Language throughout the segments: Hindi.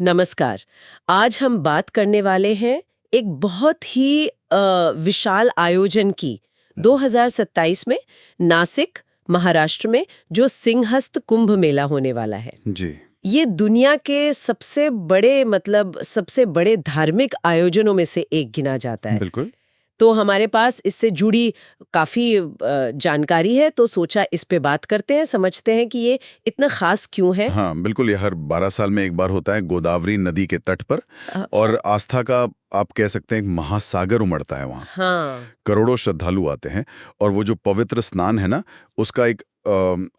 नमस्कार। आज हम बात करने वाले हैं एक बहुत ही विशाल आयोजन की 2027 में नासिक महाराष्ट्र में जो सिंहस्थ कुंभ मेला होने वाला है। जी। ये दुनिया के सबसे बड़े धार्मिक आयोजनों में से एक गिना जाता है। बिल्कुल। तो हमारे पास इससे जुड़ी काफी जानकारी है, तो सोचा इस पे बात करते हैं, समझते हैं कि ये इतना खास क्यों है। हाँ, बिल्कुल, ये हर 12 साल में एक बार होता है गोदावरी नदी के तट पर। अ, और आस्था का आप कह सकते हैं एक महासागर उमड़ता है वहाँ। हाँ। करोड़ों श्रद्धालु आते हैं और वो जो पवित्र स्नान है ना, उसका एक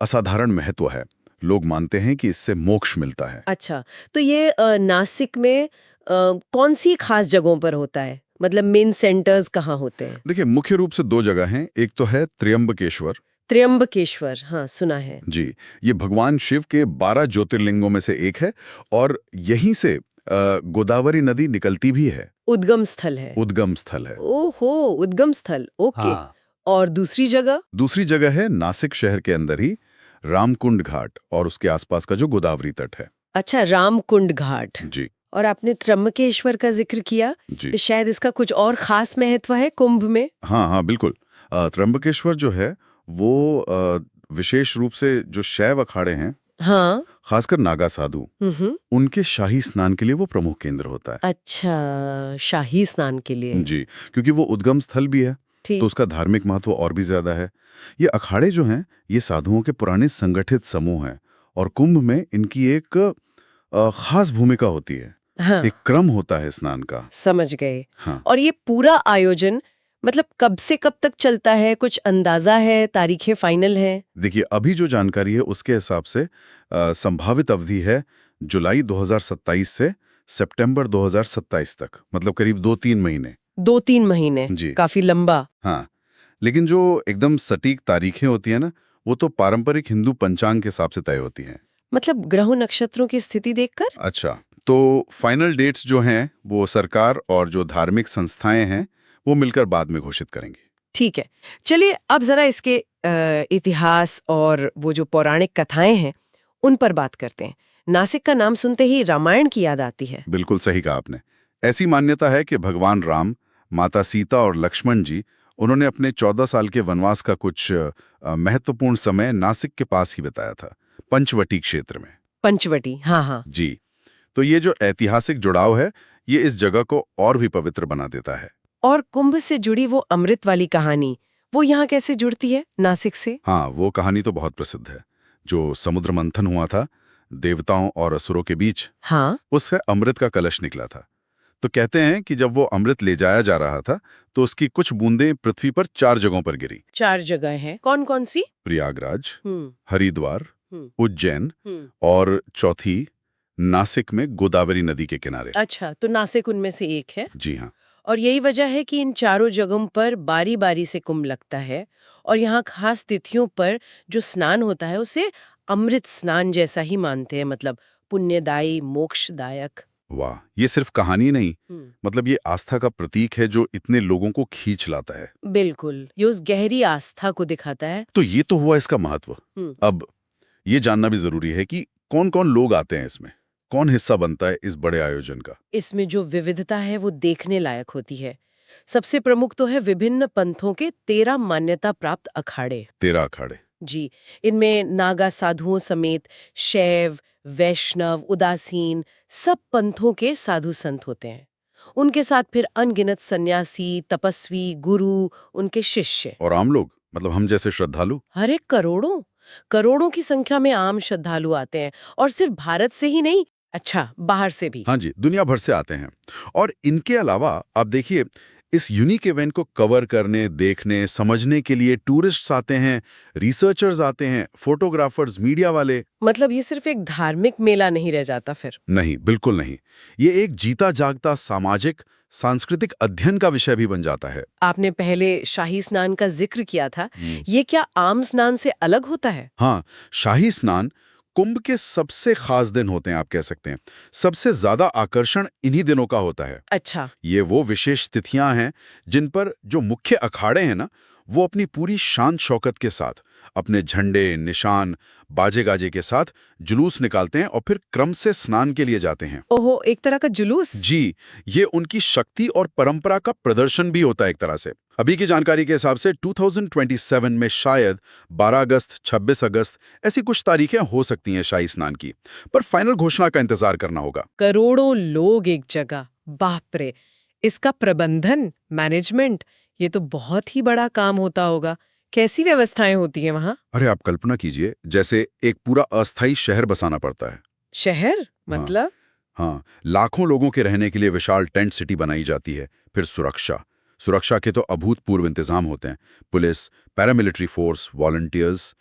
असाधारण महत्व है। लोग मानते हैं कि इससे मोक्ष मिलता है। अच्छा, तो ये नासिक में कौन सी खास जगहों पर होता है? मतलब मेन सेंटर्स कहाँ होते हैं? देखिए, मुख्य रूप से 2 जगह हैं। एक तो है त्र्यंबकेश्वर। त्र्यंबकेश्वर, हाँ सुना है। जी, ये भगवान शिव के 12 ज्योतिर्लिंगों में से एक है और यहीं से गोदावरी नदी निकलती भी है। उद्गम स्थल है। उद्गम स्थल है। ओहो, उद्गम स्थल, ओके। हाँ। और दूसरी जगह? दूसरी जगह है नासिक शहर के अंदर ही रामकुंड घाट और उसके आसपास का जो गोदावरी तट है। अच्छा, रामकुंड घाट। जी। और आपने त्र्यंबकेश्वर का जिक्र किया, जी। तो शायद इसका कुछ और खास महत्व है कुंभ में? हाँ हाँ, बिल्कुल। त्र्यंबकेश्वर जो है वो विशेष रूप से जो शैव अखाड़े हैं, हाँ। खासकर नागा साधु, हम्म। उनके शाही स्नान के लिए वो प्रमुख केंद्र होता है। अच्छा, शाही स्नान के लिए। जी, क्योंकि वो उद्गम स्थल भी है, तो ठीक। उसका धार्मिक महत्व और भी ज्यादा है। ये अखाड़े जो हैं, ये साधुओं के पुराने संगठित समूह हैं और कुंभ में इनकी एक खास भूमिका होती है। हाँ, एक क्रम होता है स्नान का। समझ गए। हाँ। और ये पूरा आयोजन मतलब कब से कब तक चलता है, कुछ अंदाजा है, तारीखें फाइनल है? देखिए, अभी जो जानकारी है उसके हिसाब से संभावित अवधि है जुलाई 2027 से सितंबर 2027 तक, मतलब करीब 2-3 महीने। 2-3 महीने, जी। काफी लंबा। हाँ, लेकिन जो एकदम सटीक तारीखें होती हैं ना, वो तो पारंपरिक हिंदू पंचांग के हिसाब से तय होती हैं। मतलब ग्रहों नक्षत्रों की स्थिति देखकर? अच्छा, तो फाइनल डेट्स जो हैं वो सरकार और जो धार्मिक संस्थाएं हैं वो मिलकर बाद में घोषित करेंगी। ठीक है, चलिए अब जरा इसके इतिहास और वो जो पौराणिक कथाएं हैं उन पर बात करते हैं। नासिक का नाम सुनते ही रामायण की याद आती है। बिल्कुल सही कहा आपने। ऐसी मान्यता है कि भगवान राम, माता सीता और लक्ष्मण जी, उन्होंने अपने 14 साल के वनवास का कुछ महत्वपूर्ण समय नासिक के पास ही बिताया था, पंचवटी क्षेत्र में। पंचवटी, हाँ हाँ। जी, तो ये जो ऐतिहासिक जुड़ाव है, ये इस जगह को और भी पवित्र बना देता है। और कुंभ से जुड़ी वो अमृत वाली कहानी, वो यहाँ कैसे जुड़ती है नासिक से? हाँ, वो कहानी तो बहुत प्रसिद्ध है। जो समुद्र मंथन हुआ था देवताओं और असुरों के बीच, हाँ। उससे अमृत का कलश निकला था। तो कहते हैं कि जब वो अमृत ले जाया जा रहा था, तो उसकी कुछ बूंदें पृथ्वी पर 4 जगहों पर गिरी। 4 जगह हैं, कौन कौन सी? प्रयागराज, हम्म। हरिद्वार, हम्म। उज्जैन हम्म। और चौथी नासिक में गोदावरी नदी के किनारे। अच्छा, तो नासिक उनमें से एक है। जी हाँ। और यही वजह है कि इन चारों जगहों पर बारी बारी से कुंभ लगता है और यहाँ खास तिथियों पर जो स्नान होता है उसे अमृत स्नान जैसा ही मानते हैं, मतलब पुण्यदायी, मोक्षदायक। वाह, ये सिर्फ कहानी नहीं, हम्म। मतलब ये आस्था का प्रतीक है जो इतने लोगों को खींच लाता है। बिल्कुल, ये उस गहरी आस्था को दिखाता है। तो ये तो हुआ इसका महत्व। हम्म। अब ये जानना भी जरूरी है कि कौन कौन लोग आते हैं इसमें, कौन हिस्सा बनता है इस बड़े आयोजन का। इसमें जो विविधता है वो देखने लायक होती है। सबसे प्रमुख तो है विभिन्न पंथों के 13 मान्यता प्राप्त अखाड़े। 13 अखाड़े। जी, इनमें नागा साधुओं समेत शैव, वैष्णव, उदासीन सब पंथों के साधु संत होते हैं। उनके साथ फिर अनगिनत सन्यासी, तपस्वी, गुरु, उनके शिष्य। और आम लोग, मतलब हम जैसे श्रद्धालु। अरे करोड़ों करोड़ों की संख्या में आम श्रद्धालु आते हैं, और सिर्फ भारत से ही नहीं, अच्छा बाहर से भी। हाँ जी, दुनिया भर से आते हैं। और इनके अलावा आप देखिए, इस यूनिक इवेंट को कवर करने, देखने, समझने के लिए टूरिस्ट्स आते हैं, रिसर्चर्स आते हैं, फोटोग्राफर्स, मीडिया वाले। मतलब ये सिर्फ एक धार्मिक मेला नहीं रह जाता फिर। नहीं, बिल्कुल नहीं। ये एक जीता जागता सामाजिक सांस्कृतिक अध्ययन का विषय भी बन जाता है। आपने पहले शाही स्नान का जिक्र किया था, ये क्या आम स्नान से अलग होता है? हाँ, शाही स्नान कुंभ के सबसे खास दिन होते हैं, आप कह सकते हैं। सबसे ज्यादा आकर्षण इन्हीं दिनों का होता है। अच्छा। ये वो विशेष तिथियां हैं जिन पर जो मुख्य अखाड़े हैं ना, वो अपनी पूरी शान शौकत के साथ अपने झंडे, निशान, बाजे गाजे के साथ जुलूस निकालते हैं और फिर क्रम से स्नान के लिए जाते हैं। ओहो, एक तरह का जुलूस। जी, ये उनकी शक्ति और परंपरा का प्रदर्शन भी होता है एक तरह से। अभी की जानकारी के हिसाब से 2027 में शायद 12 अगस्त, 26 अगस्त ऐसी कुछ तारीखें हो सकती हैं शाही स्नान की, पर फाइनल घोषणा का इंतजार करना होगा। करोड़ों लोग एक जगह, बाप रे! इसका प्रबंधन, मैनेजमेंट, ये तो बहुत ही बड़ा काम होता होगा। कैसी व्यवस्थाएं होती हैं वहाँ? अरे आप कल्पना कीजिए, जैसे एक पूरा अस्थायी शहर बसाना पड़ता है। शहर मतलब? हाँ, लाखों लोगों के रहने के लिए विशाल टेंट सिटी बनाई जाती है। फिर सुरक्षा के तो अभूतपूर्व इंतजाम होते हैं। Police, paramilitary force, volunteers.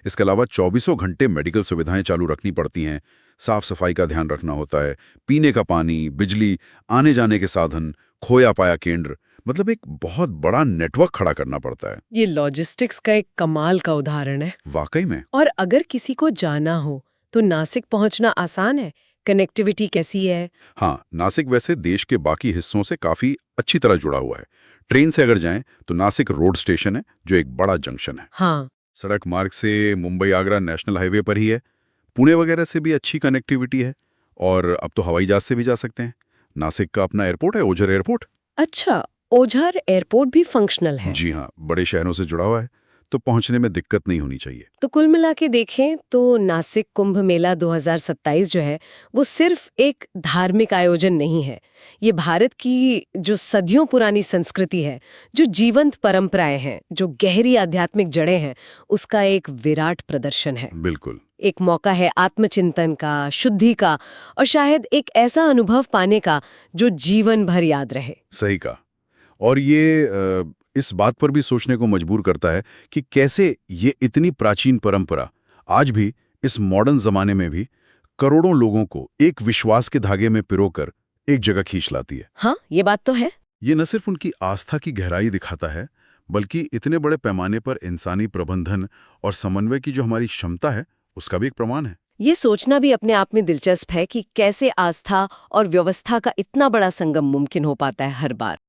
इसके अलावा 24 घंटे मेडिकल सुविधाएं चालू रखनी पड़ती हैं। साफ सफाई का ध्यान रखना होता है। पीने का पानी, बिजली, आने जाने के साधन, खोया पाया केंद्र, मतलब एक बहुत बड़ा नेटवर्क खड़ा करना पड़ता है। ये लॉजिस्टिक्स का एक कमाल का उदाहरण है। वाकई में। और अगर किसी को जाना हो तो नासिक पहुंचना आसान है? कनेक्टिविटी कैसी है? हाँ, नासिक वैसे देश के बाकी हिस्सों से काफी अच्छी तरह जुड़ा हुआ है। ट्रेन से अगर जाएं तो नासिक रोड स्टेशन है, जो एक बड़ा जंक्शन है। हाँ। सड़क मार्ग से मुंबई आगरा नेशनल हाईवे पर ही है। पुणे वगैरह से भी अच्छी कनेक्टिविटी है और अब तो हवाई जहाज से भी जा सकते हैं। नासिक का अपना एयरपोर्ट है, ओझर एयरपोर्ट। अच्छा, ओझर एयरपोर्ट भी फंक्शनल है? जी हाँ, बड़े शहरों से जुड़ा हुआ है, तो पहुंचने में दिक्कत नहीं होनी चाहिए। तो कुल मिला के देखें तो नासिक कुंभ मेला 2027 जो है वो सिर्फ एक धार्मिक आयोजन नहीं है। ये भारत की जो सदियों पुरानी संस्कृति है, जो जीवंत परंपराएं हैं, जो गहरी आध्यात्मिक जड़ें हैं, उसका एक विराट प्रदर्शन है। बिल्कुल। एक मौका है आत्मचिंतन का, शुद्धि का और शायद एक ऐसा अनुभव पाने का जो जीवन भर याद रहे। सही कहा। और ये इस बात पर भी सोचने को मजबूर करता है कि कैसे ये इतनी प्राचीन परंपरा आज भी इस मॉडर्न जमाने में भी करोड़ों लोगों को एक विश्वास के धागे में पिरोकर एक जगह खींच लाती है। हाँ, ये बात तो है। ये न सिर्फ उनकी आस्था की गहराई दिखाता है, बल्कि इतने बड़े पैमाने पर इंसानी प्रबंधन और समन्वय की जो हमारी क्षमता है, उसका भी एक प्रमाण है। ये सोचना भी अपने आप में दिलचस्प है कि कैसे आस्था और व्यवस्था का इतना बड़ा संगम मुमकिन हो पाता है हर बार।